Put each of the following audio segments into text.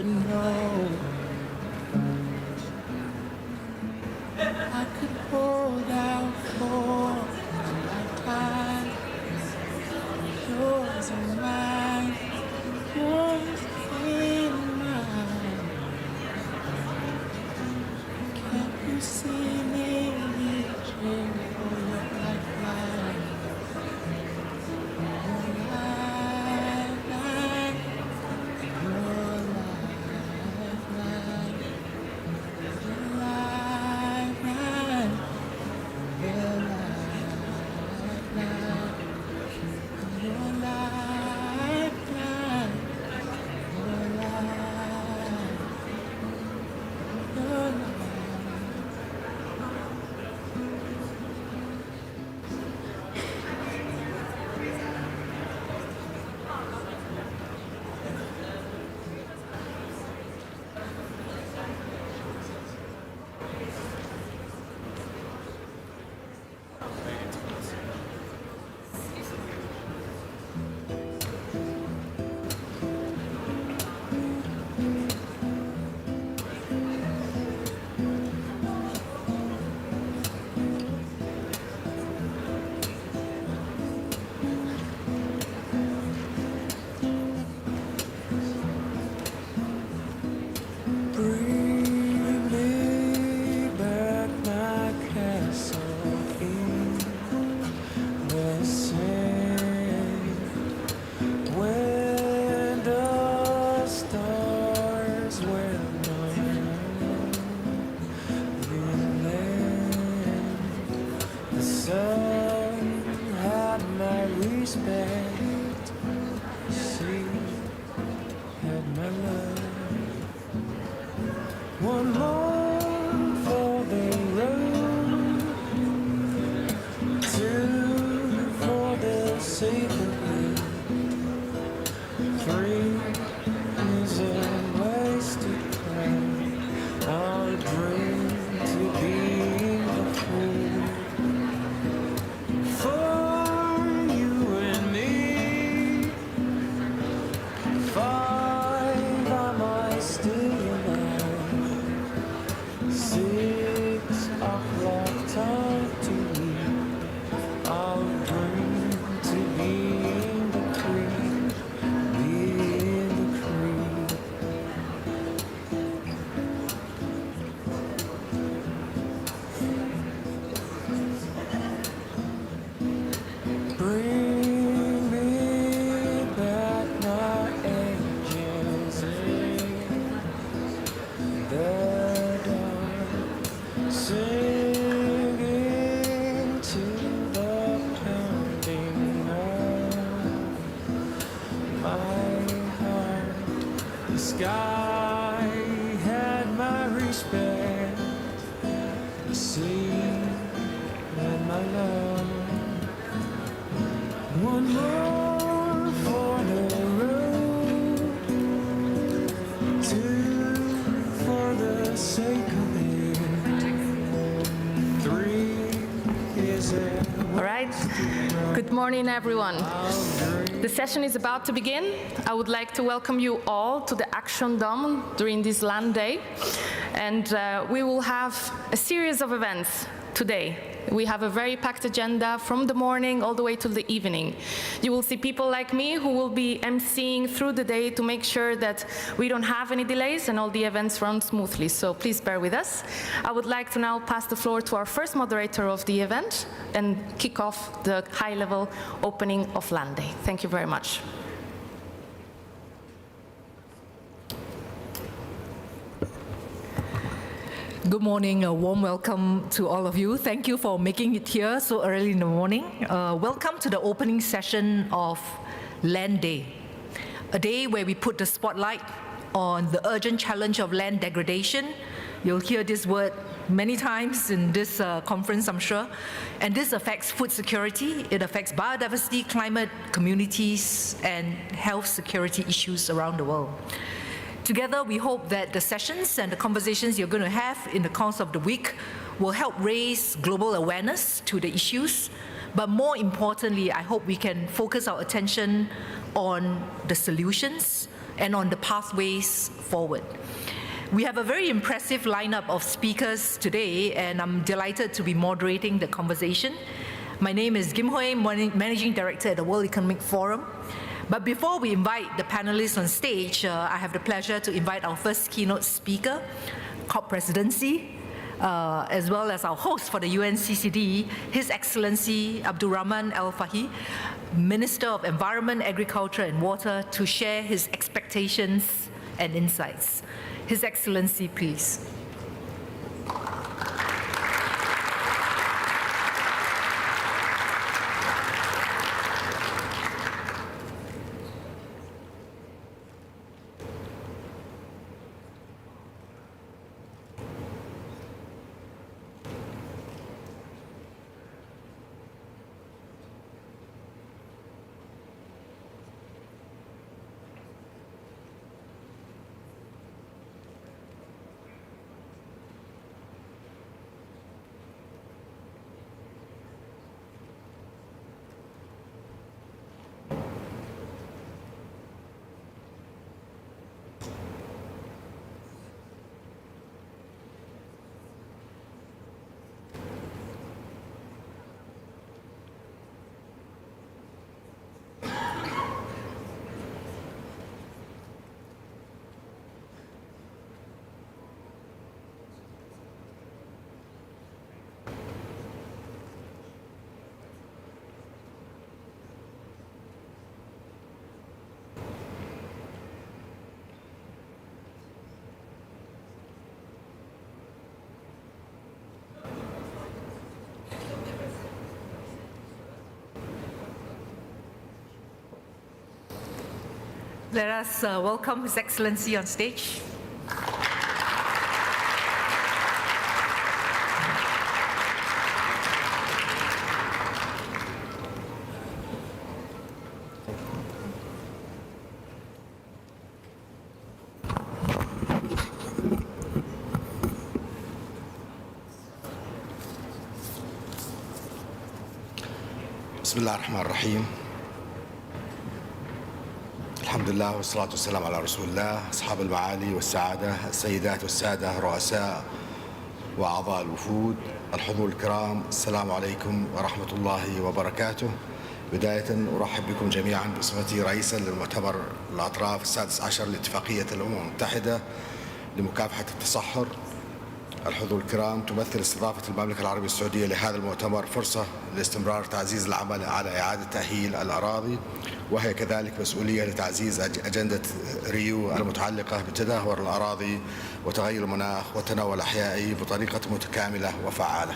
know I could hold out for a lifetime. Yours and mine, yours and mine. Can't you see me reaching for your lifeline? Your lifeline, your lifeline, your lifeline, your lifeline. Your lifeline, your life, your life. Bring me back my castle in the sand, when the stars were mine. The sun had my respect, sea had my love. One more for the road, two for the sake of it, three is a wasted crown. I'll dream to be the fool for you and me. Five, am I still alive? 6 o'clock, talk to me. I'll dream to be in the creek, be in the creek. Bring me back my angels in the dark, singing to the pounding of my heart. The sky had my respect, the sea had my love. One more for the road, two for the sake of it, three is it. All right. Good morning, everyone. The session is about to begin. I would like to welcome you all to the Action Dome during this land day. And we will have a series of events today. We have a very packed agenda from the morning all the way to the evening. You will see people like me who will be emceeing through the day to make sure that we don't have any delays and all the events run smoothly. So please bear with us. I would like to now pass the floor to our first moderator of the event and kick off the high-level opening of Land Day. Thank you very much. Good morning, a warm welcome to all of you. Thank you for making it here so early in the morning. Welcome to the opening session of Land Day, a day where we put the spotlight on the urgent challenge of land degradation. You'll hear this word many times in this conference, I'm sure. And this affects food security, it affects biodiversity, climate, communities, and health security issues around the world. Together, we hope that the sessions and the conversations you're going to have in the course of the week will help raise global awareness to the issues. But more importantly, I hope we can focus our attention on the solutions and on the pathways forward. We have a very impressive lineup of speakers today, and I'm delighted to be moderating the conversation. My name is Kim Hui, Managing Director at the World Economic Forum. But before we invite the panelists on stage, I have the pleasure to invite our first keynote speaker, COP Presidency, as well as our host for the UNCCD, His Excellency Abdurrahman Al-Fahi, Minister of Environment, Agriculture and Water, to share his expectations and insights. His Excellency, please. Let us welcome His Excellency on stage. بسم الله الرحمن الرحيم. الحمد لله والصلاة والسلام على رسول الله. أصحاب المعالي والسعادة، السيدات والسادة، رؤساء وأعضاء الوفود، الحضور الكرام، السلام عليكم ورحمة الله وبركاته. بداية أرحب بكم جميعا بصفتي رئيسا للمؤتمر الأطراف السادس عشر لاتفاقية الأمم المتحدة لمكافحة التصحر. الحضور الكرام، تمثل استضافة المملكة العربية السعودية لهذا المؤتمر فرصة لاستمرار تعزيز العمل على إعادة تأهيل الأراضي، وهي كذلك مسؤولية لتعزيز أجندة ريو المتعلقة بتدهور الأراضي وتغير المناخ والتنوع الأحيائي بطريقة متكاملة وفعالة.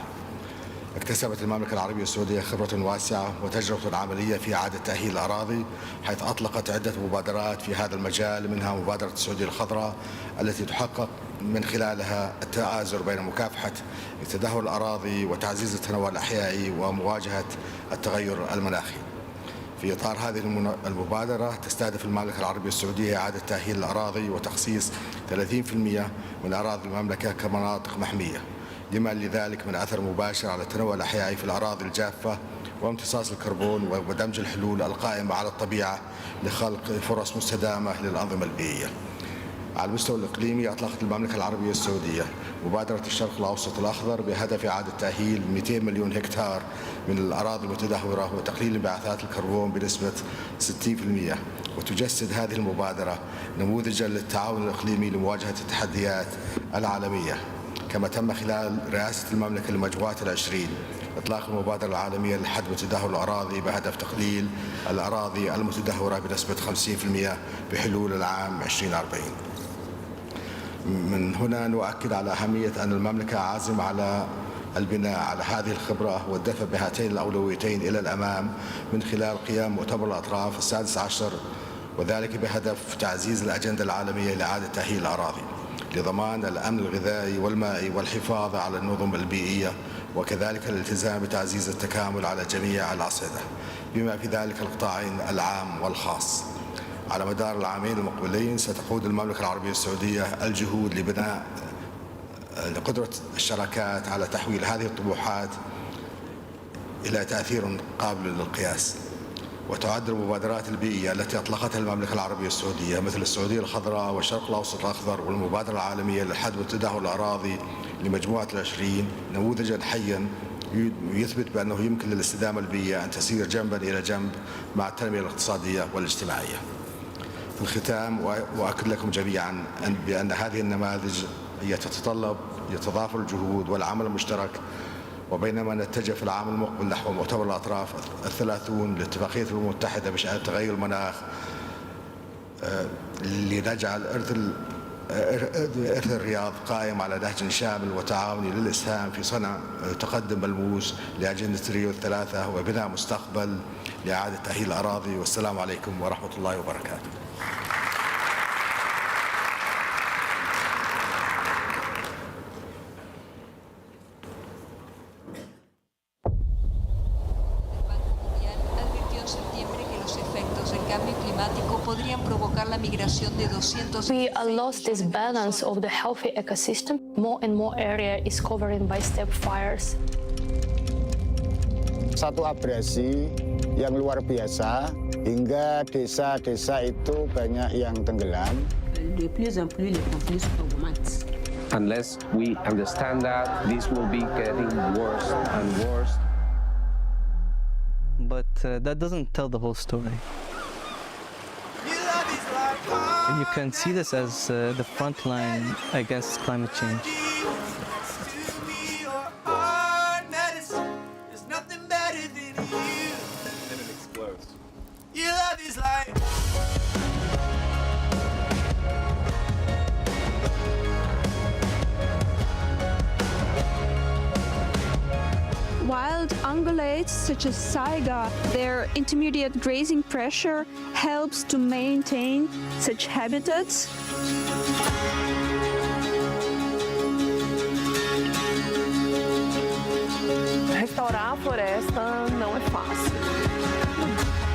اكتسبت المملكة العربية السعودية خبرة واسعة وتجربة عملية في إعادة تأهيل الأراضي، حيث أطلقت عدة مبادرات في هذا المجال، منها مبادرة السعودية الخضراء التي تحقق من خلالها التآزر بين مكافحة تدهور الأراضي وتعزيز التنوع الأحيائي ومواجهة التغير المناخي. في إطار هذه المبادرة تستهدف المملكة العربية السعودية إعادة تأهيل الأراضي وتخصيص 30% من أراضي المملكة كمناطق محمية، لما لذلك من أثر مباشر على التنوع الأحيائي في الأراضي الجافة وامتصاص الكربون ودمج الحلول القائمة على الطبيعة لخلق فرص مستدامة للأنظمة البيئية. على المستوى الإقليمي، أطلقت المملكة العربية السعودية مبادرة الشرق الأوسط الأخضر بهدف إعادة تأهيل 200 مليون هكتار من الأراضي المتدهورة وتقليل انبعاثات الكربون بنسبة 60%، وتجسد هذه المبادرة نموذجا للتعاون الإقليمي لمواجهة التحديات العالمية. كما تم خلال رئاسة المملكة لمجموعة العشرين إطلاق المبادرة العالمية لحد تدهور الأراضي بهدف تقليل الأراضي المتدهورة بنسبة 50% بحلول العام 2040. من هنا نؤكد على أهمية أن المملكة عازمة على البناء على هذه الخبرة والدفع بهاتين الأولويتين إلى الأمام من خلال قيام مؤتمر الأطراف السادس عشر، وذلك بهدف تعزيز الأجندة العالمية لإعادة تأهيل الأراضي لضمان الأمن الغذائي والمائي والحفاظ على النظم البيئية، وكذلك الالتزام بتعزيز التكامل على جميع الأصعدة بما في ذلك القطاعين العام والخاص. على مدار العامين المقبلين ستقود المملكة العربية السعودية الجهود لبناء قدرة الشراكات على تحويل هذه الطموحات إلى تأثير قابل للقياس. وتعد المبادرات البيئية التي أطلقتها المملكة العربية السعودية مثل السعودية الخضراء والشرق الأوسط الأخضر والمبادرة العالمية للحد والتدهور الأراضي لمجموعة ال20 نموذجا حيا يثبت بأنه يمكن للاستدامة البيئية أن تسير جنبا إلى جنب مع التنمية الاقتصادية والاجتماعية. في الختام وأؤكد لكم جميعا بأن هذه النماذج هي تتطلب يتضافر الجهود والعمل المشترك، وبينما نتجه في العام المقبل نحو مؤتمر الأطراف 30 لاتفاقية الأمم المتحدة بشأن تغير المناخ لنجعل إرث الرياض قائم على نهج شامل وتعاوني للإسهام في صنع تقدم ملموس لأجندة ريو 3 وبناء مستقبل لإعادة تأهيل الأراضي. والسلام عليكم ورحمة الله وبركاته. We lost this balance of the healthy ecosystem. More and more area is covered by steppe fires. Satu abrasi yang luar biasa hingga desa-desa itu banyak yang tenggelam. De plus en plus les conflits augmentent. Unless we understand that, this will be getting worse and worse. But that doesn't tell the whole story. You can see this as the front line against climate change. Wild ungulates such as saiga, their intermediate grazing pressure helps to maintain such habitats. Restaurar a floresta não é fácil.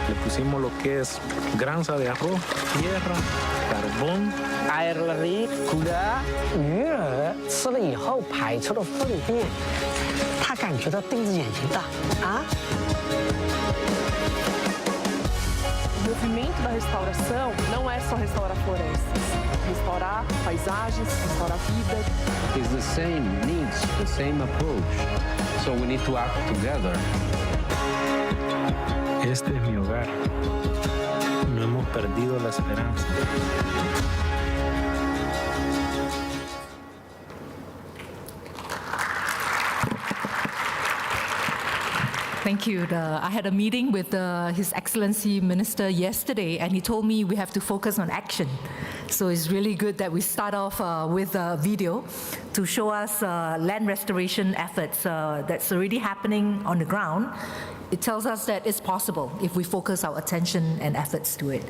Le pusimos lo que es granza de arroz, tierra, carbón. 艾尔里苦的鱼儿吃了以后排出的粪便，他感觉到盯着眼睛的啊。O movimento da restauração não é só restaurar florestas, restaurar paisagens, restaurar vida. It's the same needs, the same approach. So we need to act together. Este es mi hogar. No hemos perdido la esperanza. Thank you. I had a meeting with His Excellency Minister yesterday, and he told me we have to focus on action. So it's really good that we start off with a video to show us land restoration efforts that's already happening on the ground. It tells us that it's possible if we focus our attention and efforts to it.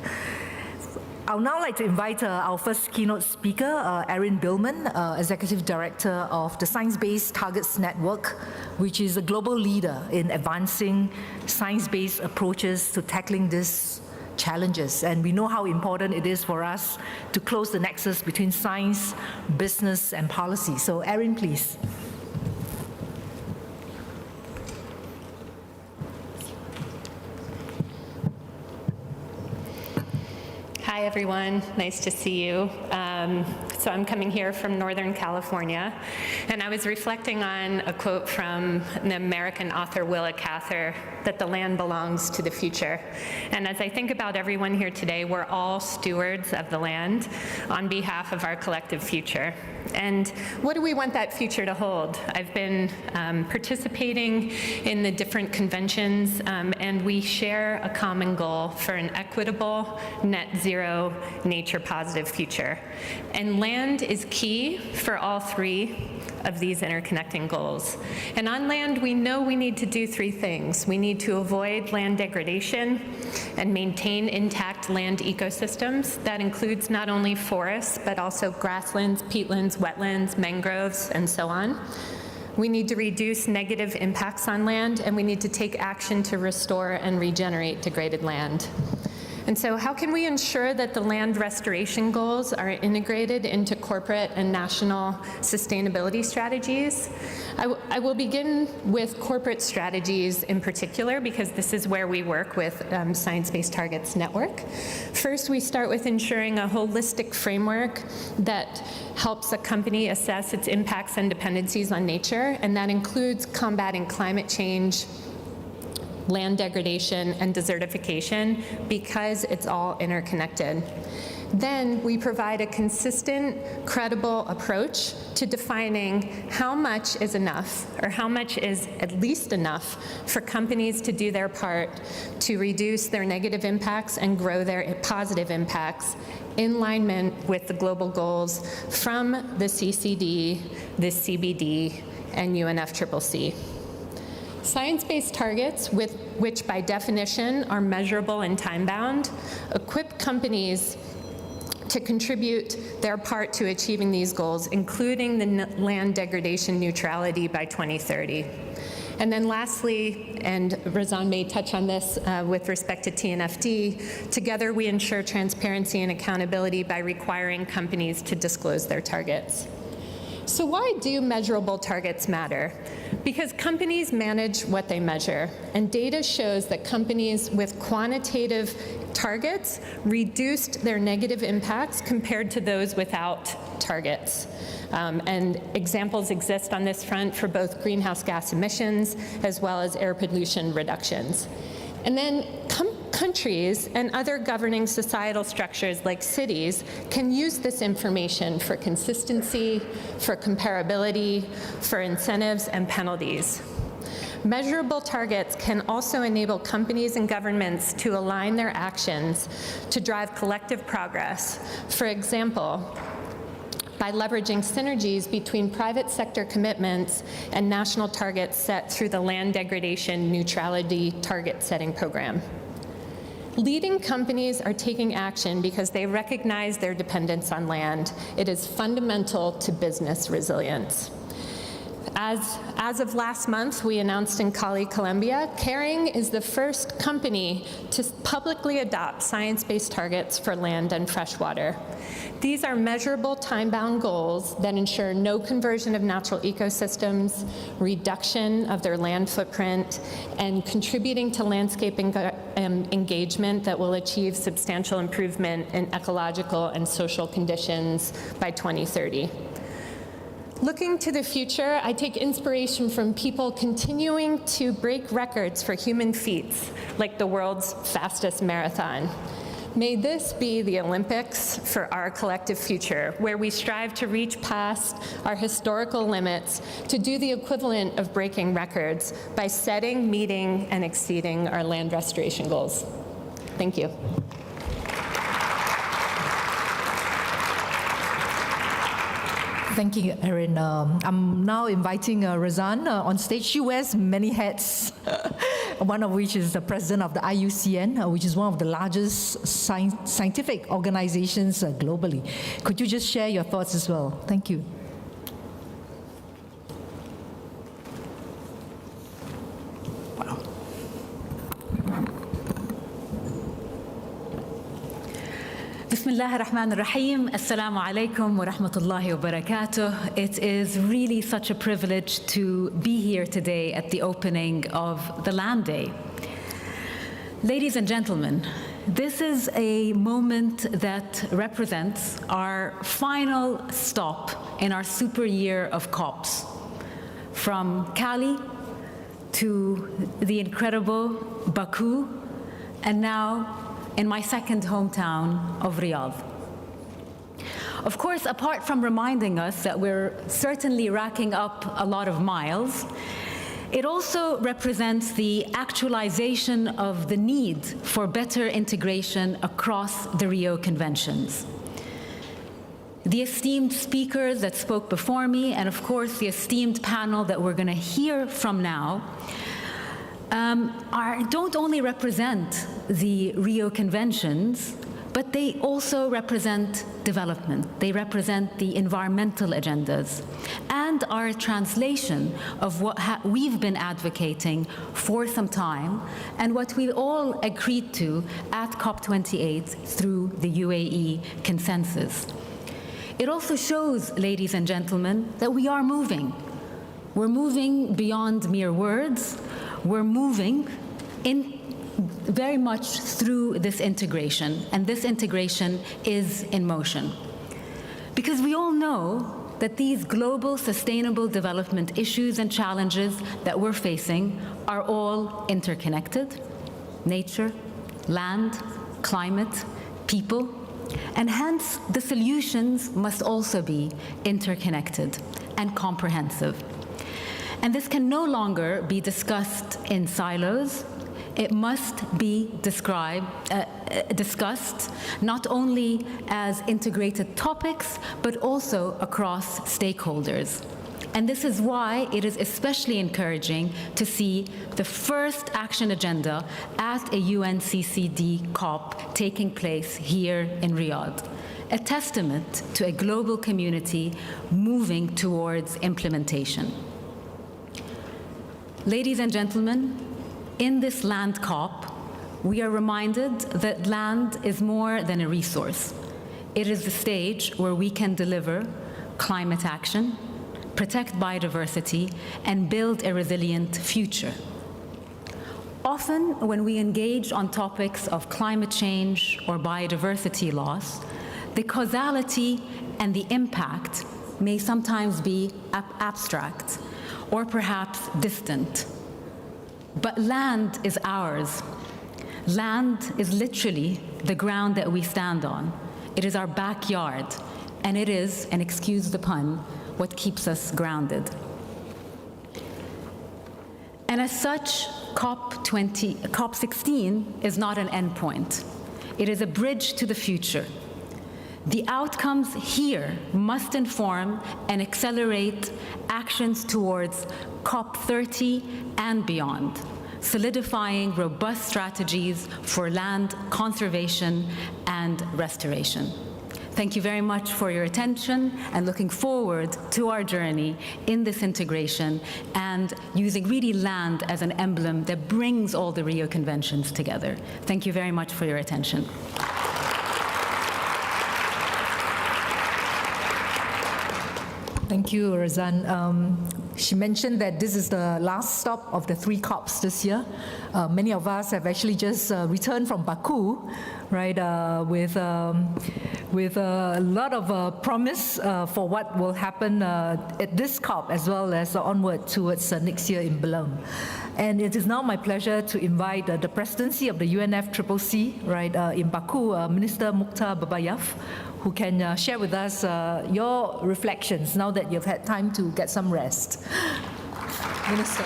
I would now like to invite our first keynote speaker, Erin Belem, Executive Director of the Science-Based Targets Network, which is a global leader in advancing science-based approaches to tackling these challenges. And we know how important it is for us to close the nexus between science, business, and policy. So Erin, please. Hi, everyone. Nice to see you. So I'm coming here from Northern California, and I was reflecting on a quote from the American author Willa Cather, that the land belongs to the future. And as I think about everyone here today, we're all stewards of the land on behalf of our collective future. And what do we want that future to hold? I've been participating in the different conventions, and we share a common goal for an equitable, net zero, nature-positive future. And land is key for all three of these interconnecting goals. And on land, we know we need to do three things. We need to avoid land degradation and maintain intact land ecosystems. That includes not only forests, but also grasslands, peatlands, wetlands, mangroves, and so on. We need to reduce negative impacts on land, and we need to take action to restore and regenerate degraded land. And so how can we ensure that the land restoration goals are integrated into corporate and national sustainability strategies? I will begin with corporate strategies in particular, because this is where we work with Science Based Targets Network. First, we start with ensuring a holistic framework that helps a company assess its impacts and dependencies on nature, and that includes combating climate change, land degradation, and desertification, because it's all interconnected. Then we provide a consistent, credible approach to defining how much is enough, or how much is at least enough for companies to do their part to reduce their negative impacts and grow their positive impacts in alignment with the global goals from the CCD, the CBD, and UNFCCC. Science-based targets, which by definition are measurable and time-bound, equip companies to contribute their part to achieving these goals, including the land degradation neutrality by 2030. And then lastly, and Razan may touch on this with respect to TNFD, together we ensure transparency and accountability by requiring companies to disclose their targets. So why do measurable targets matter? Because companies manage what they measure, and data shows that companies with quantitative targets reduced their negative impacts compared to those without targets. And examples exist on this front for both greenhouse gas emissions as well as air pollution reductions. And then countries and other governing societal structures like cities can use this information for consistency, for comparability, for incentives and penalties. Measurable targets can also enable companies and governments to align their actions to drive collective progress. For example, by leveraging synergies between private sector commitments and national targets set through the Land Degradation Neutrality Target Setting Program. Leading companies are taking action because they recognize their dependence on land. It is fundamental to business resilience. As of last month, we announced in Cali, Colombia, Kering is the first company to publicly adopt science-based targets for land and freshwater. These are measurable time-bound goals that ensure no conversion of natural ecosystems, reduction of their land footprint, and contributing to landscape engagement that will achieve substantial improvement in ecological and social conditions by 2030. Looking to the future, I take inspiration from people continuing to break records for human feats, like the world's fastest marathon. May this be the Olympics for our collective future, where we strive to reach past our historical limits to do the equivalent of breaking records by setting, meeting, and exceeding our land restoration goals. Thank you. Thank you, Erin. I'm now inviting Razan on stage. She wears many hats, one of which is the president of the IUCN, which is one of the largest scientific organizations globally. Could you just share your thoughts as well? Thank you. بسم الله الرحمن الرحيم. Assalamu alaikum wa rahmatullahi wa barakatuh. It is really such a privilege to be here today at the opening of the Land Day. Ladies and gentlemen, this is a moment that represents our final stop in our super year of COPs. From Cali to the incredible Baku, and now in my second hometown of Riyadh. Of course, apart from reminding us that we're certainly racking up a lot of miles, it also represents the actualization of the need for better integration across the Rio Conventions. The esteemed speakers that spoke before me, and of course the esteemed panel that we're going to hear from now, don't only represent the Rio Conventions, but they also represent development. They represent the environmental agendas and are a translation of what we've been advocating for some time and what we all agreed to at COP28 through the UAE consensus. It also shows, ladies and gentlemen, that we are moving. We're moving beyond mere words. We're moving in very much through this integration, and this integration is in motion. Because we all know that these global sustainable development issues and challenges that we're facing are all interconnected: nature, land, climate, people, and hence the solutions must also be interconnected and comprehensive. And this can no longer be discussed in silos. It must be discussed not only as integrated topics, but also across stakeholders. And this is why it is especially encouraging to see the first action agenda at a UNCCD COP taking place here in Riyadh, a testament to a global community moving towards implementation. Ladies and gentlemen, in this land COP, we are reminded that land is more than a resource. It is the stage where we can deliver climate action, protect biodiversity, and build a resilient future. Often, when we engage on topics of climate change or biodiversity loss, the causality and the impact may sometimes be abstract or perhaps distant. But land is ours. Land is literally the ground that we stand on. It is our backyard, and it is, and excuse the pun, what keeps us grounded. And as such, COP16 is not an endpoint. It is a bridge to the future. The outcomes here must inform and accelerate actions towards COP30 and beyond, solidifying robust strategies for land conservation and restoration. Thank you very much for your attention, and looking forward to our journey in this integration and using really land as an emblem that brings all the Rio Conventions together. Thank you very much for your attention. Thank you, Razan. She mentioned that this is the last stop of the 3 COPs this year. Many of us have actually just returned from Baku, right, with a lot of promise for what will happen at this COP, as well as onward towards next year in Belem. And it is now my pleasure to invite the presidency of the UNFCCC, right, in Baku, Minister Mukhtar Babayaf, who can share with us your reflections now that you've had time to get some rest. Minister.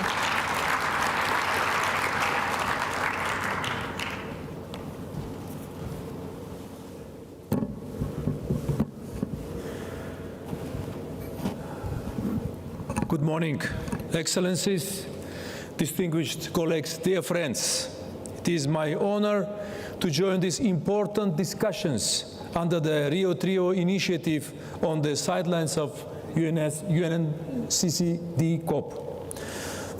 Good morning, Excellencies, distinguished colleagues, dear friends. It is my honor to join these important discussions under the Rio Trio initiative on the sidelines of UNCCD COP.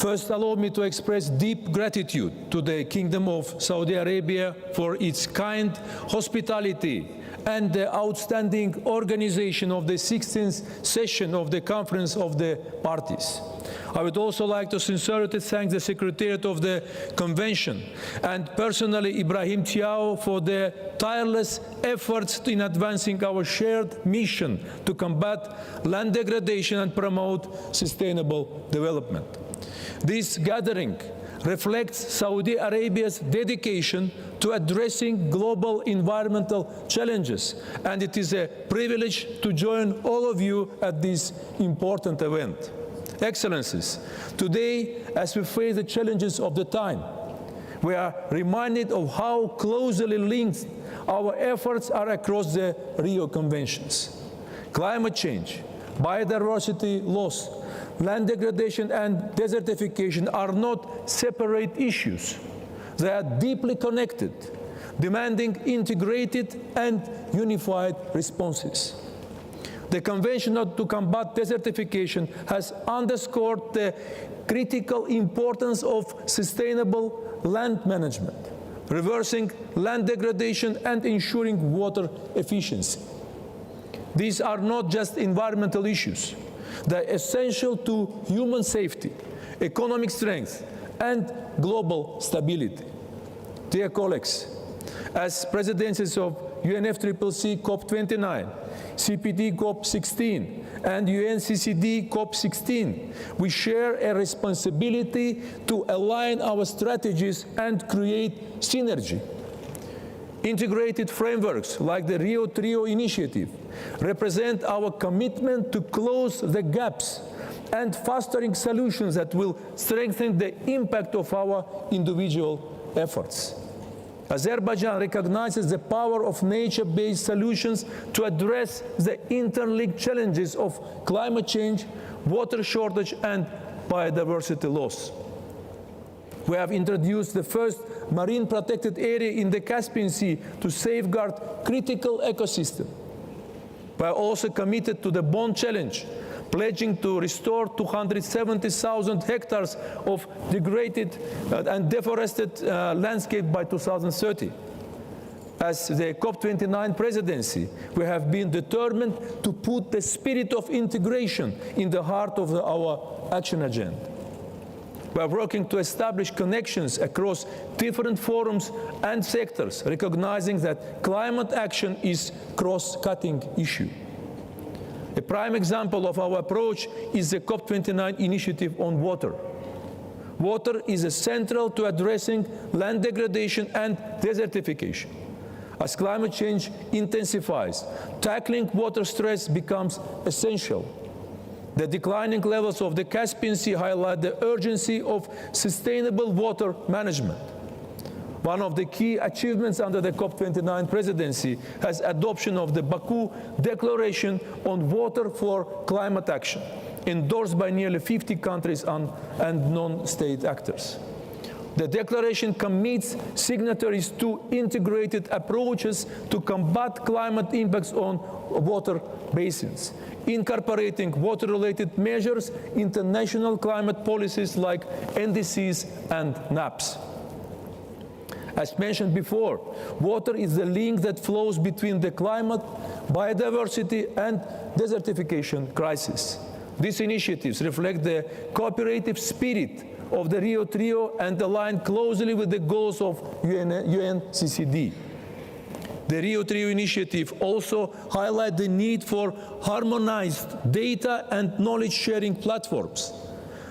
First, allow me to express deep gratitude to the Kingdom of Saudi Arabia for its kind hospitality and the outstanding organization of the 16th session of the Conference of the Parties. I would also like to sincerely thank the Secretariat of the Convention and personally Ibrahim Tiao for their tireless efforts in advancing our shared mission to combat land degradation and promote sustainable development. This gathering reflects Saudi Arabia's dedication to addressing global environmental challenges, and it is a privilege to join all of you at this important event. Excellencies, today, as we face the challenges of the time, we are reminded of how closely linked our efforts are across the Rio Conventions. Climate change, biodiversity loss, land degradation and desertification are not separate issues. They are deeply connected. demanding integrated and unified responses. The Convention to Combat Desertification has underscored the critical importance of sustainable land management, reversing land degradation and ensuring water efficiency. These are not just environmental issues. They are essential to human safety, economic strength, and global stability. Dear colleagues, as presidencies of UNFCCC COP29, CPD COP16, and UNCCD COP16, we share a responsibility to align our strategies and create synergy. Integrated frameworks like the Rio Trio initiative represent our commitment to close the gaps and fostering solutions that will strengthen the impact of our individual efforts. Azerbaijan recognizes the power of nature-based solutions to address the interlinked challenges of climate change, water shortage, and biodiversity loss. We have introduced the first marine protected area in the Caspian Sea to safeguard critical ecosystem. We are also committed to the Bond Challenge, pledging to restore 270,000 hectares of degraded and deforested landscape by 2030. As the COP29 presidency, we have been determined to put the spirit of integration in the heart of our action agenda. We are working to establish connections across different forums and sectors, recognizing that climate action is a cross-cutting issue. A prime example of our approach is the COP29 initiative on water. Water is central to addressing land degradation and desertification. As climate change intensifies, tackling water stress becomes essential. The declining levels of the Caspian Sea highlight the urgency of sustainable water management. One of the key achievements under the COP29 presidency has adoption of the Baku Declaration on Water for Climate Action, endorsed by nearly 50 countries and non-state actors. The declaration commits signatories to integrated approaches to combat climate impacts on water basins, incorporating water-related measures into national climate policies like NDCs and NAPs. As mentioned before, water is the link that flows between the climate, biodiversity, and desertification crisis. These initiatives reflect the cooperative spirit of the Rio Trio and align closely with the goals of UNCCD. The Rio Trio initiative also highlights the need for harmonized data and knowledge-sharing platforms.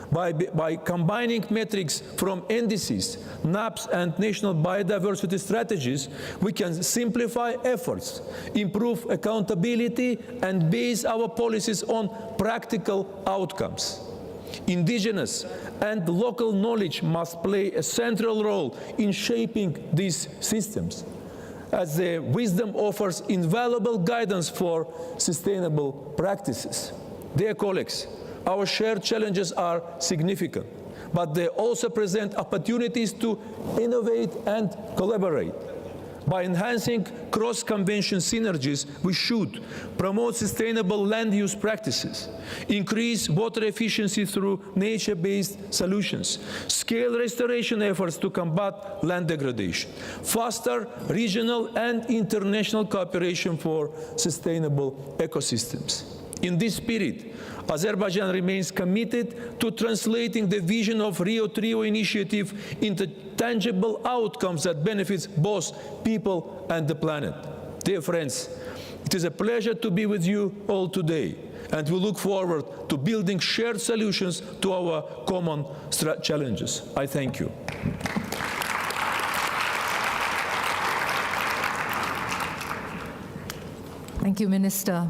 By combining metrics from NDCs, NAPs, and national biodiversity strategies, we can simplify efforts, improve accountability, and base our policies on practical outcomes. Indigenous and local knowledge must play a central role in shaping these systems, as the wisdom offers invaluable guidance for sustainable practices. Dear colleagues, our shared challenges are significant, but they also present opportunities to innovate and collaborate. By enhancing cross-convention synergies, we should promote sustainable land use practices, increase water efficiency through nature-based solutions, scale restoration efforts to combat land degradation, foster regional and international cooperation for sustainable ecosystems. In this spirit, Azerbaijan remains committed to translating the vision of Rio Trio initiative into tangible outcomes that benefit both people and the planet. Dear friends, it is a pleasure to be with you all today, and we look forward to building shared solutions to our common challenges. I thank you. Thank you, Minister.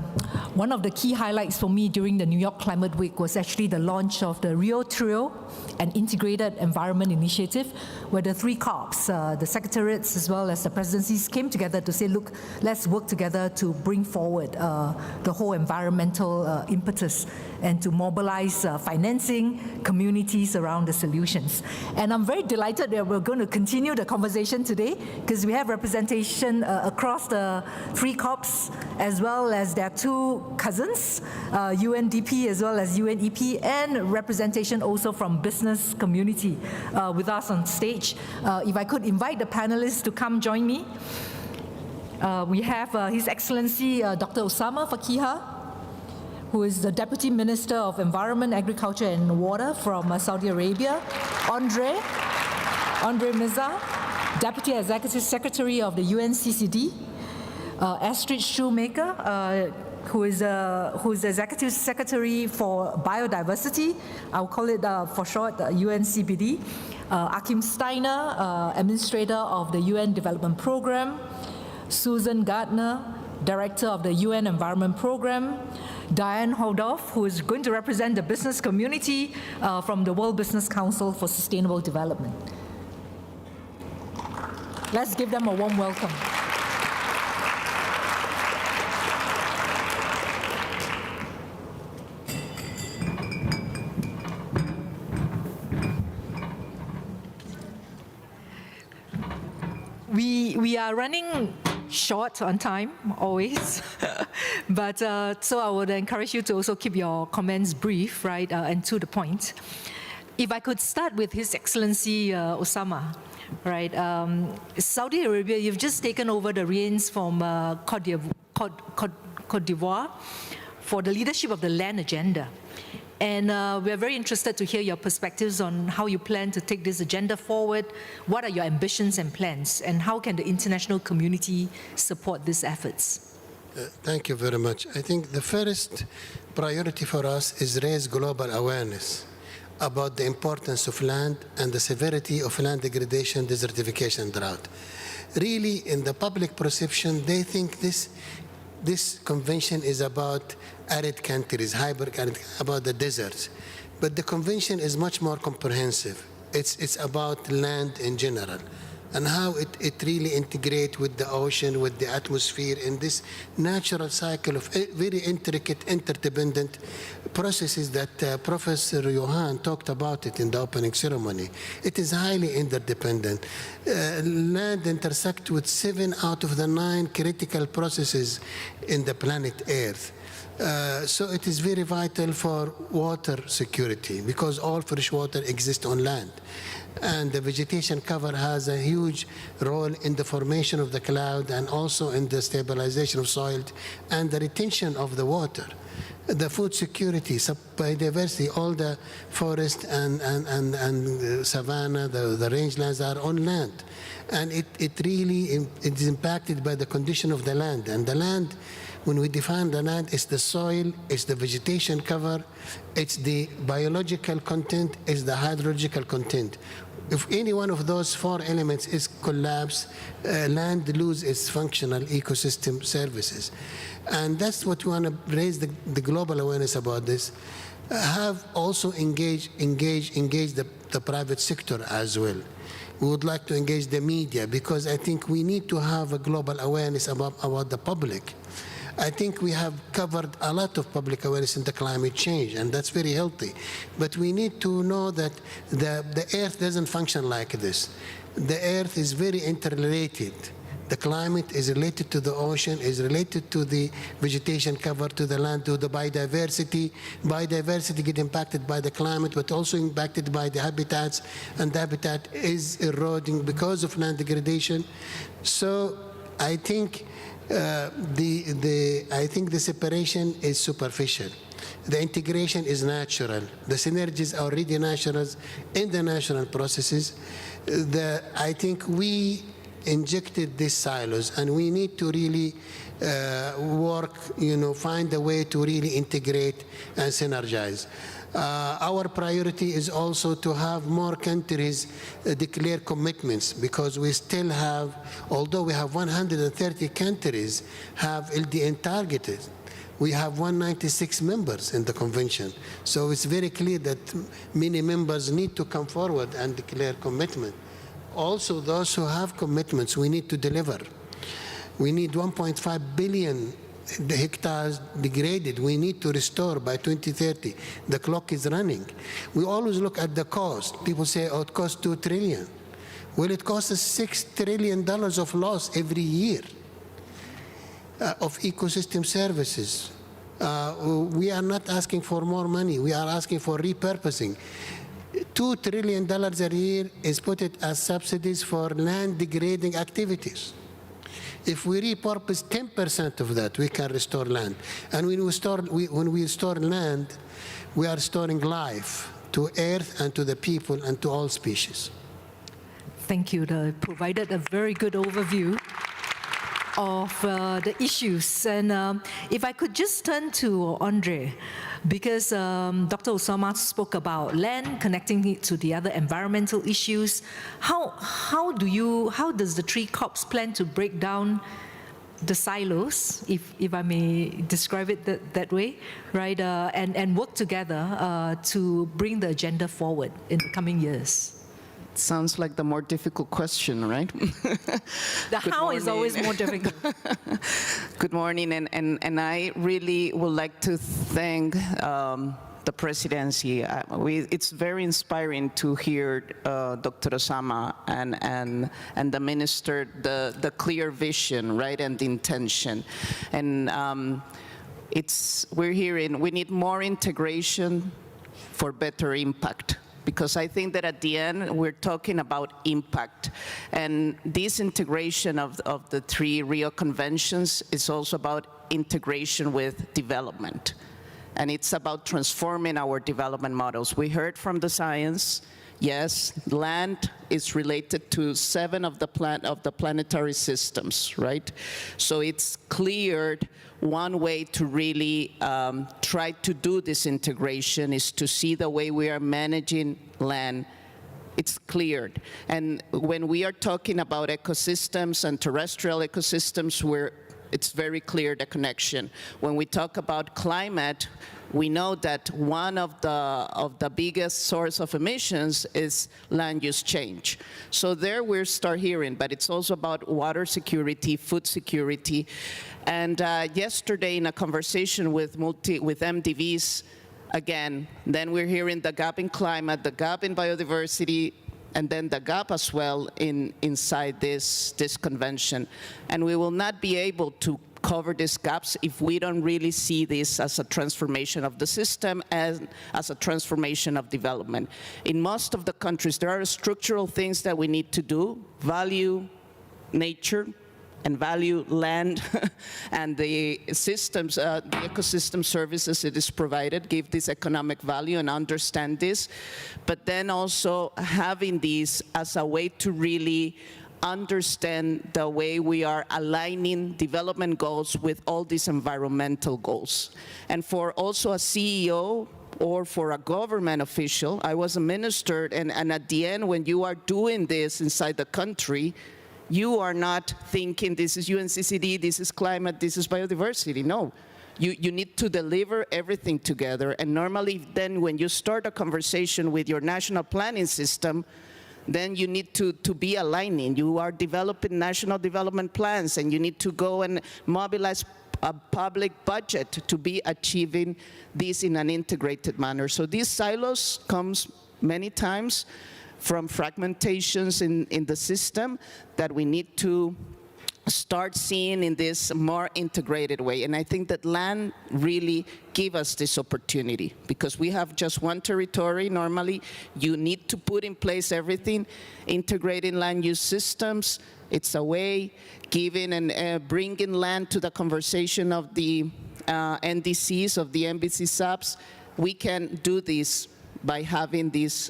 One of the key highlights for me during the New York Climate Week was actually the launch of the Rio Trio, an integrated environment initiative, where the three COPs, the secretariats as well as the presidencies, came together to say, look, let's work together to bring forward the whole environmental impetus and to mobilize financing, communities around the solutions. And I'm very delighted that we're going to continue the conversation today because we have representation across the three COPs, as well as their two cousins, UNDP as well as UNEP, and representation also from business community with us on stage. If I could invite the panelists to come join me. We have His Excellency Dr. Osama Fakiha, who is the Deputy Minister of Environment, Agriculture and Water from Saudi Arabia. Andre Mirza, Deputy Executive Secretary of the UNCCD. Astrid Shoemaker, who is Executive Secretary for Biodiversity. I'll call it for short UNCBD. Akim Steiner, Administrator of the UN Development Program. Susan Gardner, Director of the UN Environment Program. Diane Holdorf, who is going to represent the business community from the World Business Council for Sustainable Development. Let's give them a warm welcome. We are running short on time, always. But so I would encourage you to also keep your comments brief, right, and to the point. If I could start with His Excellency Osama, right? Saudi Arabia, you've just taken over the reins from Côte d'Ivoire for the leadership of the land agenda. And we're very interested to hear your perspectives on how you plan to take this agenda forward. What are your ambitions and plans? And how can the international community support these efforts? Thank you very much. I think the first priority for us is raise global awareness about the importance of land and the severity of land degradation, desertification, drought. Really, in the public perception, they think this convention is about arid countries, hyper-arid, about the deserts. But the convention is much more comprehensive. It's about land in general and how it really integrates with the ocean, with the atmosphere, in this natural cycle of very intricate, interdependent processes that Professor Johan talked about it in the opening ceremony. It is highly interdependent. Land intersects with 7 out of the 9 critical processes in the planet Earth. So it is very vital for water security because all fresh water exists on land. And the vegetation cover has a huge role in the formation of the cloud and also in the stabilization of soil and the retention of the water. The food security, biodiversity, all the forest and savanna, the rangelands are on land. And it really is impacted by the condition of the land. And the land, when we define the land, it's the soil, it's the vegetation cover, it's the biological content, it's the hydrological content. If any one of those 4 elements is collapsed, land loses its functional ecosystem services. And that's what we want to raise the global awareness about this. Have also engage the private sector as well. We would like to engage the media because I think we need to have a global awareness about the public. I think we have covered a lot of public awareness in the climate change, and that's very healthy. But we need to know that the Earth doesn't function like this. The Earth is very interrelated. The climate is related to the ocean, is related to the vegetation cover, to the land, to the biodiversity. Biodiversity gets impacted by the climate, but also impacted by the habitats, and the habitat is eroding because of land degradation. So I think I think the separation is superficial. The integration is natural. The synergies are already natural in the national processes. I think we injected these silos, and we need to really work, find a way to really integrate and synergize. Our priority is also to have more countries declare commitments, because we still have, although we have 130 countries have LDN targeted, we have 196 members in the convention. So it's very clear that many members need to come forward and declare commitment. Also, those who have commitments, we need to deliver. We need 1.5 billion hectares degraded. We need to restore by 2030. The clock is running. We always look at the cost. People say, oh, it costs 2 trillion. Well, it costs us $6 trillion of loss every year of ecosystem services. We are not asking for more money. We are asking for repurposing. $2 trillion a year is put it as subsidies for land degrading activities. If we repurpose 10% of that, we can restore land. And when we restore land, we are restoring life to earth and to the people and to all species. Thank you. That provided a very good overview of the issues. And if I could just turn to Andre, because Dr. Osama spoke about land, connecting it to the other environmental issues. How does the three COPs plan to break down the silos, if I may describe it that way, right? And work together to bring the agenda forward in the coming years? Sounds like the more difficult question, right? The how is always more difficult. Good morning, and I really would like to thank the presidency. It's very inspiring to hear Dr. Osama and the minister, the clear vision, right, and the intention. And we're hearing we need more integration for better impact. Because I think that at the end, we're talking about impact. And this integration of the three Rio conventions is also about integration with development. And it's about transforming our development models. We heard from the science, yes, land is related to 7 of the planetary systems, right? So it's cleared. One way to really try to do this integration is to see the way we are managing land. It's cleared. And when we are talking about ecosystems and terrestrial ecosystems, it's very clear, the connection. When we talk about climate, we know that one of the biggest source of emissions is land use change. So there we start hearing, but it's also about water security, food security. And yesterday in a conversation with MDVs, again, then we're hearing the gap in climate, the gap in biodiversity, and then the gap as well inside this convention. And we will not be able to cover these gaps if we don't really see this as a transformation of the system and as a transformation of development. In most of the countries, there are structural things that we need to do, value nature, and value land and the systems, the ecosystem services it is provided, give this economic value and understand this, but then also having this as a way to really understand the way we are aligning development goals with all these environmental goals. And for also a CEO or for a government official, I was a minister, and at the end, when you are doing this inside the country, you are not thinking this is UNCCD, this is climate, this is biodiversity. No, you need to deliver everything together. And normally then when you start a conversation with your national planning system, then you need to be aligning. You are developing national development plans, and you need to go and mobilize a public budget to be achieving this in an integrated manner. So these silos comes many times from fragmentations in the system that we need to start seeing in this more integrated way. And I think that land really give us this opportunity, because we have just one territory normally. You need to put in place everything, integrating land use systems. It's a way, giving and bringing land to the conversation of the NDCs, of the NBC subs. We can do this by having this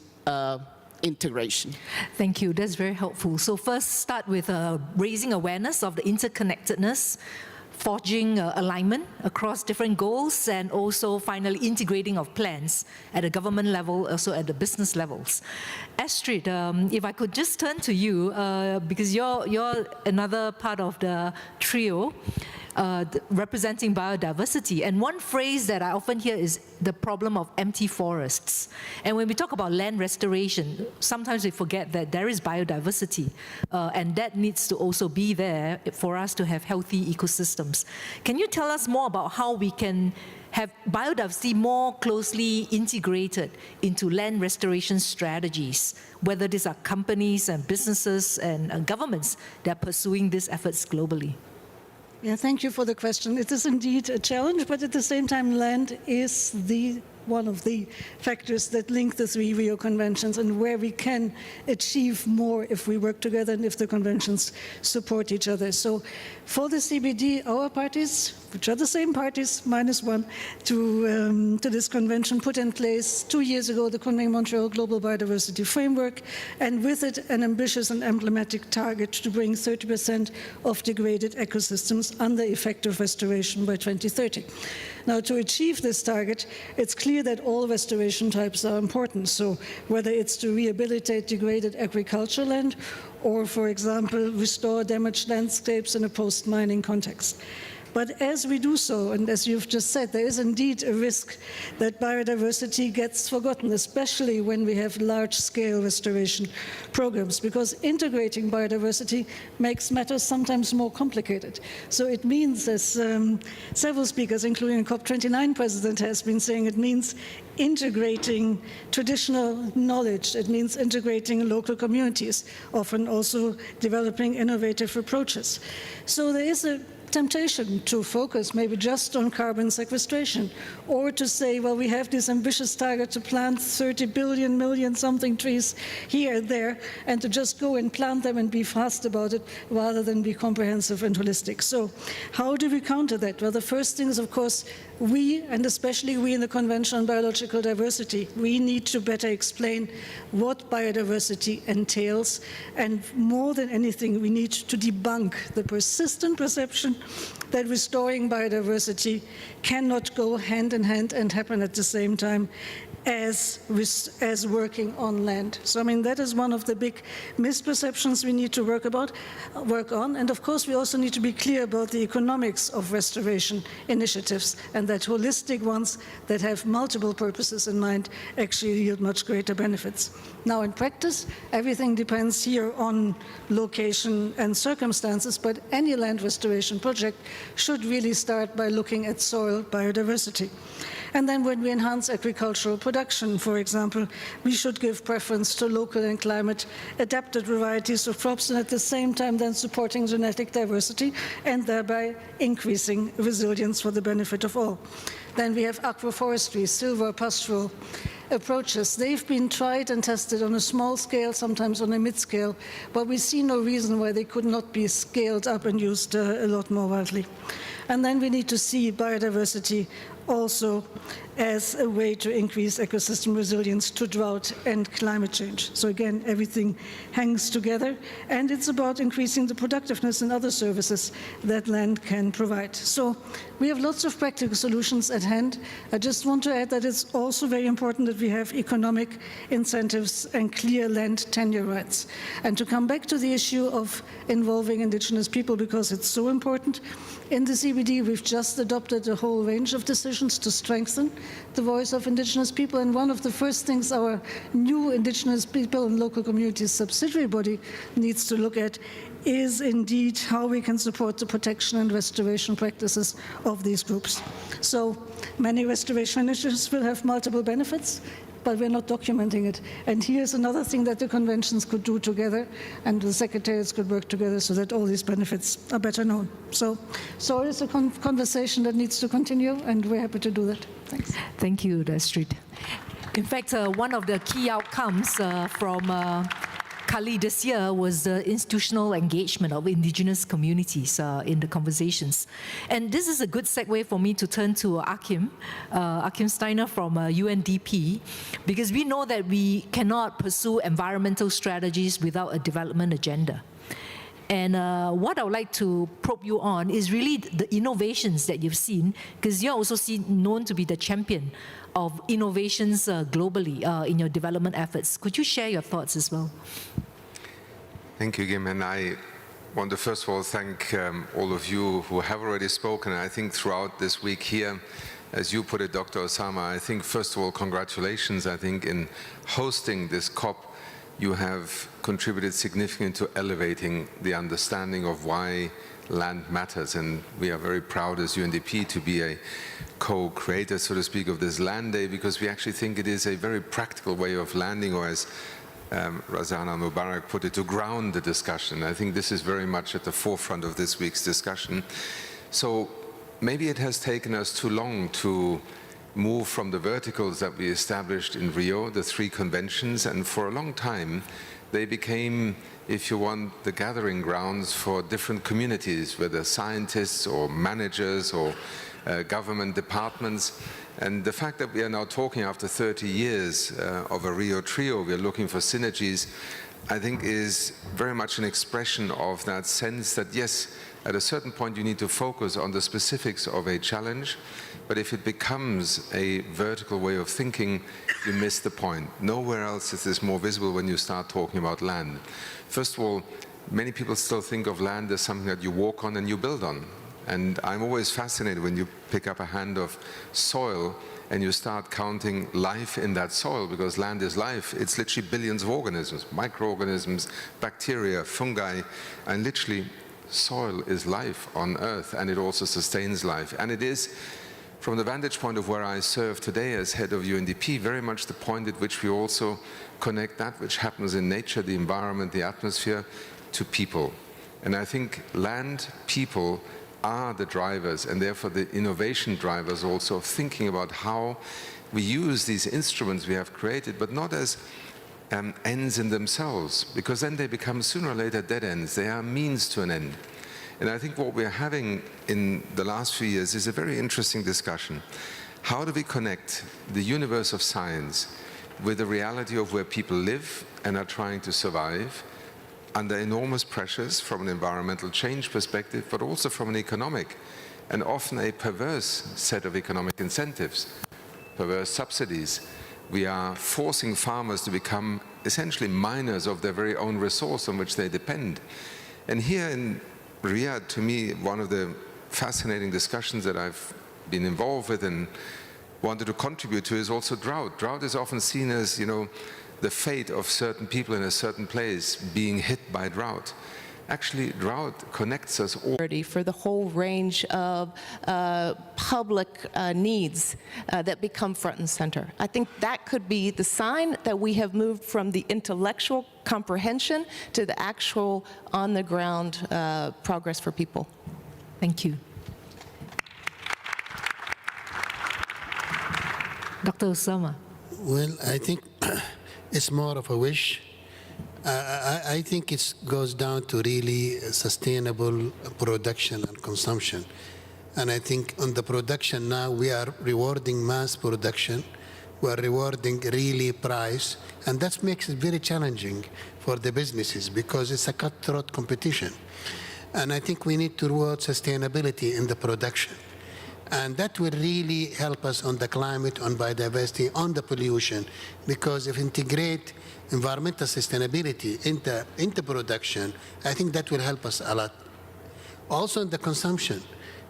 integration. Thank you. That's very helpful. So first, start with raising awareness of the interconnectedness forging alignment across different goals, and also finally integrating of plans at the government level, also at the business levels. Astrid, if I could just turn to you, because you're another part of the trio representing biodiversity. And one phrase that I often hear is the problem of empty forests. And when we talk about land restoration, sometimes we forget that there is biodiversity, and that needs to also be there for us to have healthy ecosystems. Can you tell us more about how we can have biodiversity more closely integrated into land restoration strategies, whether these are companies and businesses and governments that are pursuing these efforts globally? Yeah, thank you for the question. It is indeed a challenge, but at the same time, land is one of the factors that link the 3 Rio Conventions, and where we can achieve more if we work together and if the conventions support each other. So for the CBD, our parties, which are the same parties, -1, to this convention, put in place 2 years ago the Kunming-Montreal Global Biodiversity Framework, and with it an ambitious and emblematic target to bring 30% of degraded ecosystems under effective restoration by 2030. Now, to achieve this target, it's clear that all restoration types are important. So whether it's to rehabilitate degraded agricultural land or, for example, restore damaged landscapes in a post-mining context. But as we do so, and as you've just said, there is indeed a risk that biodiversity gets forgotten, especially when we have large-scale restoration programs, because integrating biodiversity makes matters sometimes more complicated. So it means, as several speakers, including COP29 president, has been saying, it means integrating traditional knowledge. It means integrating local communities, often also developing innovative approaches. So there is a temptation to focus maybe just on carbon sequestration, or to say, well, we have this ambitious target to plant 30 billion million something trees here and there, and to just go and plant them and be fast about it rather than be comprehensive and holistic. So how do we counter that? Well, the first thing is, of course, we, and especially we in the Convention on Biological Diversity, we need to better explain what biodiversity entails, and more than anything, we need to debunk the persistent perception that restoring biodiversity cannot go hand in hand and happen at the same time as working on land. So, I mean, that is one of the big misperceptions we need to work on. And of course, we also need to be clear about the economics of restoration initiatives, and that holistic ones that have multiple purposes in mind actually yield much greater benefits. Now, in practice, everything depends here on location and circumstances, but any land restoration project should really start by looking at soil biodiversity. And then when we enhance agricultural production, for example, we should give preference to local and climate-adapted varieties of crops, and at the same time then supporting genetic diversity and thereby increasing resilience for the benefit of all. Then we have agroforestry, silvopastoral approaches. They've been tried and tested on a small scale, sometimes on a mid-scale, but we see no reason why they could not be scaled up and used a lot more widely. And then we need to see biodiversity also as a way to increase ecosystem resilience to drought and climate change. So again, everything hangs together, and it's about increasing the productiveness and other services that land can provide. So we have lots of practical solutions at hand. I just want to add that it's also very important that we have economic incentives and clear land tenure rights. And to come back to the issue of involving indigenous people, because it's so important, in the CBD we've just adopted a whole range of decisions to strengthen the voice of indigenous people, and one of the first things our new indigenous people and local communities subsidiary body needs to look at is indeed how we can support the protection and restoration practices of these groups. So many restoration initiatives will have multiple benefits, but we're not documenting it. And here's another thing that the conventions could do together, and the secretariats could work together so that all these benefits are better known. So it's a conversation that needs to continue, and we're happy to do that. Thanks. Thank you, Astrid. In fact, one of the key outcomes from Kali this year was the institutional engagement of indigenous communities in the conversations. And this is a good segue for me to turn to Akim Steiner from UNDP, because we know that we cannot pursue environmental strategies without a development agenda. And what I would like to probe you on is really the innovations that you've seen, because you're also known to be the champion of innovations globally in your development efforts. Could you share your thoughts as well? Thank you, Kim. And I want to first of all thank all of you who have already spoken. I think throughout this week here, as you put it, Dr. Osama, I think first of all, congratulations. I think in hosting this COP, you have contributed significantly to elevating the understanding of why land matters. And we are very proud as UNDP to be a co-creator, so to speak, of this Land Day, because we actually think it is a very practical way of landing, or as Razana Mubarak put it, to ground the discussion. I think this is very much at the forefront of this week's discussion. So maybe it has taken us too long to move from the verticals that we established in Rio, the 3 conventions, and for a long time they became, if you want, the gathering grounds for different communities, whether scientists or managers or government departments. And the fact that we are now talking after 30 years of a Rio trio, we are looking for synergies, I think is very much an expression of that sense that, yes, at a certain point you need to focus on the specifics of a challenge, but if it becomes a vertical way of thinking, you miss the point. Nowhere else is this more visible when you start talking about land. First of all, many people still think of land as something that you walk on and you build on. And I'm always fascinated when you pick up a hand of soil and you start counting life in that soil, because land is life. It's literally billions of organisms, microorganisms, bacteria, fungi, and literally soil is life on Earth, and it also sustains life. And it is, from the vantage point of where I serve today as head of UNDP, very much the point at which we also connect that which happens in nature, the environment, the atmosphere, to people. And I think land, people are the drivers, and therefore the innovation drivers also, thinking about how we use these instruments we have created, but not as ends in themselves, because then they become sooner or later dead ends. They are means to an end. And I think what we're having in the last few years is a very interesting discussion. How do we connect the universe of science with the reality of where people live and are trying to survive under enormous pressures from an environmental change perspective, but also from an economic and often a perverse set of economic incentives, perverse subsidies. We are forcing farmers to become essentially miners of their very own resource on which they depend. And here in Riyadh, to me, one of the fascinating discussions that I've been involved with and wanted to contribute to is also drought. Drought is often seen as, the fate of certain people in a certain place being hit by drought. Actually, drought connects us all. For the whole range of public needs that become front and center. I think that could be the sign that we have moved from the intellectual comprehension to the actual on-the-ground progress for people. Thank you. Dr. Osama. Well, I think it's more of a wish. I think it goes down to really sustainable production and consumption. And I think on the production now, we are rewarding mass production. We are rewarding really price. And that makes it very challenging for the businesses because it's a cutthroat competition. And I think we need to reward sustainability in the production. And that will really help us on the climate, on biodiversity, on the pollution, because if integrate environmental sustainability into production, I think that will help us a lot. Also in the consumption,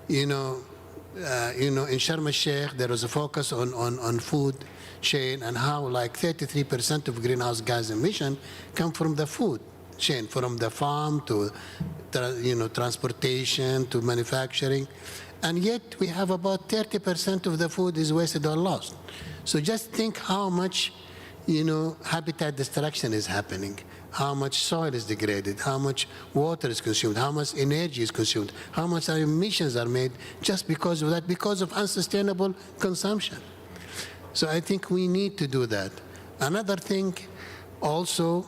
in Sharm el-Sheikh, there was a focus on food chain and how like 33% of greenhouse gas emission come from the food chain, from the farm to transportation to manufacturing. And yet we have about 30% of the food is wasted or lost. So just think how much, habitat destruction is happening, how much soil is degraded, how much water is consumed, how much energy is consumed, how much emissions are made just because of that, because of unsustainable consumption. So I think we need to do that. Another thing also,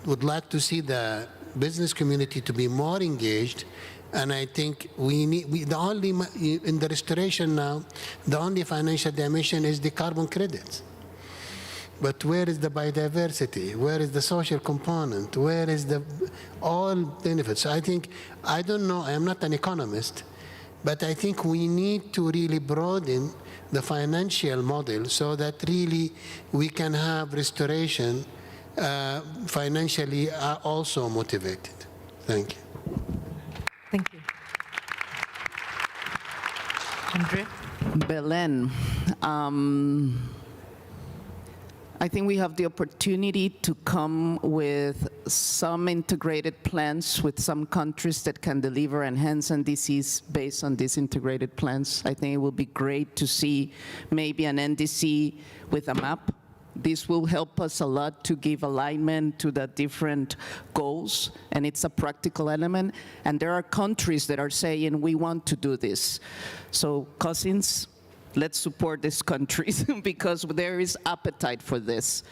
would like to see the business community to be more engaged. And I think in the restoration now, the only financial dimension is the carbon credits. But where is the biodiversity? Where is the social component? Where is the all benefits? I think, I don't know, I am not an economist, but I think we need to really broaden the financial model so that really we can have restoration financially also motivated. Thank you. Thank you. Andre? Belem. I think we have the opportunity to come with some integrated plans with some countries that can deliver enhanced NDCs based on these integrated plans. I think it will be great to see maybe an NDC with a map. This will help us a lot to give alignment to the different goals, and it's a practical element. And there are countries that are saying, we want to do this. So cousins, let's support these countries because there is appetite for this.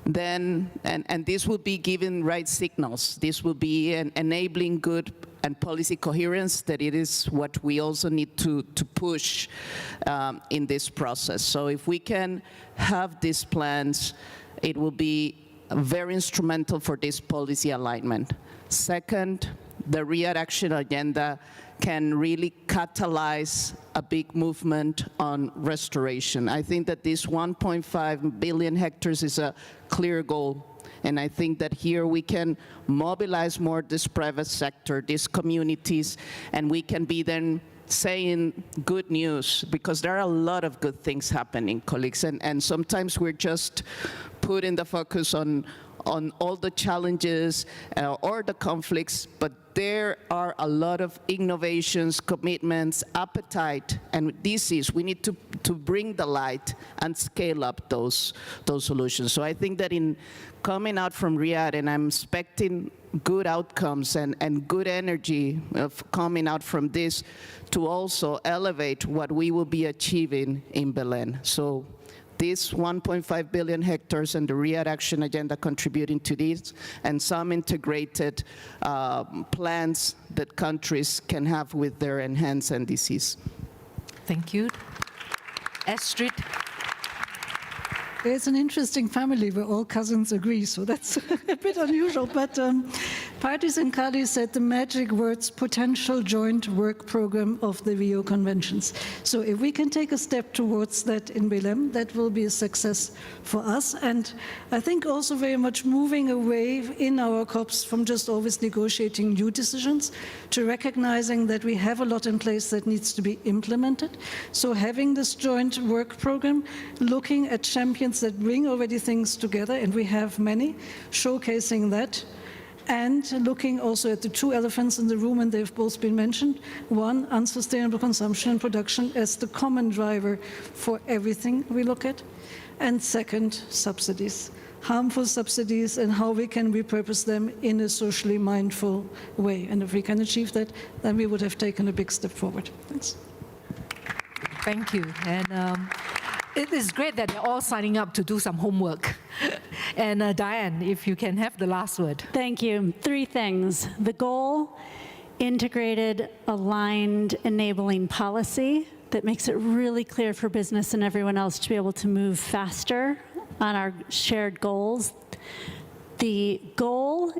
Then, and this will be giving right signals. This will be enabling good and policy coherence, that it is what we also need to push in this process. So if we can have these plans, it will be very instrumental for this policy alignment. Second, the Riyadh Action Agenda can really catalyze a big movement on restoration. I think that this 1.5 billion hectares is a clear goal. And I think that here we can mobilize more this private sector, these communities, and we can be then saying good news, because there are a lot of good things happening, colleagues. And sometimes we're just putting the focus on all the challenges or the conflicts, but there are a lot of innovations, commitments, appetite, and we need to bring the light and scale up those solutions. So I think that in coming out from Riyadh, and I'm expecting good outcomes and good energy of coming out from this to also elevate what we will be achieving in Belem. So this 1.5 billion hectares and the Riyadh Action Agenda contributing to this, and some integrated plans that countries can have with their enhanced NDCs. Thank you. Astrid? It's an interesting family where all cousins agree, so that's a bit unusual. But Parties and Kali said the magic words, potential joint work program of the Rio Conventions. So if we can take a step towards that in Belem, that will be a success for us. And I think also very much moving away in our COPs from just always negotiating new decisions to recognizing that we have a lot in place that needs to be implemented. So having this joint work program, looking at champions that bring already things together, and we have many, showcasing that, and looking also at the two elephants in the room, and they've both been mentioned. One, unsustainable consumption and production as the common driver for everything we look at. And second, subsidies, harmful subsidies, and how we can repurpose them in a socially mindful way. And if we can achieve that, then we would have taken a big step forward. Thanks. Thank you. And it is great that they're all signing up to do some homework. And Diane, if you can have the last word. Thank you. Three things. The goal, integrated, aligned, enabling policy that makes it really clear for business and everyone else to be able to move faster on our shared goals. The goal,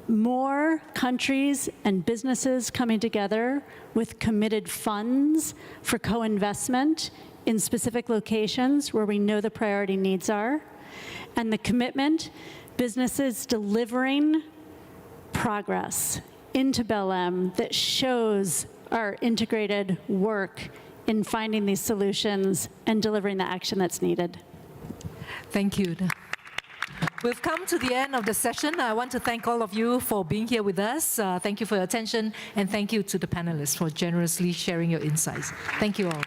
more countries and businesses coming together with committed funds for co-investment in specific locations where we know the priority needs are. And the commitment, businesses delivering progress into Belem that shows our integrated work in finding these solutions and delivering the action that's needed. Thank you. We've come to the end of the session. I want to thank all of you for being here with us. Thank you for your attention, and thank you to the panelists for generously sharing your insights. Thank you all.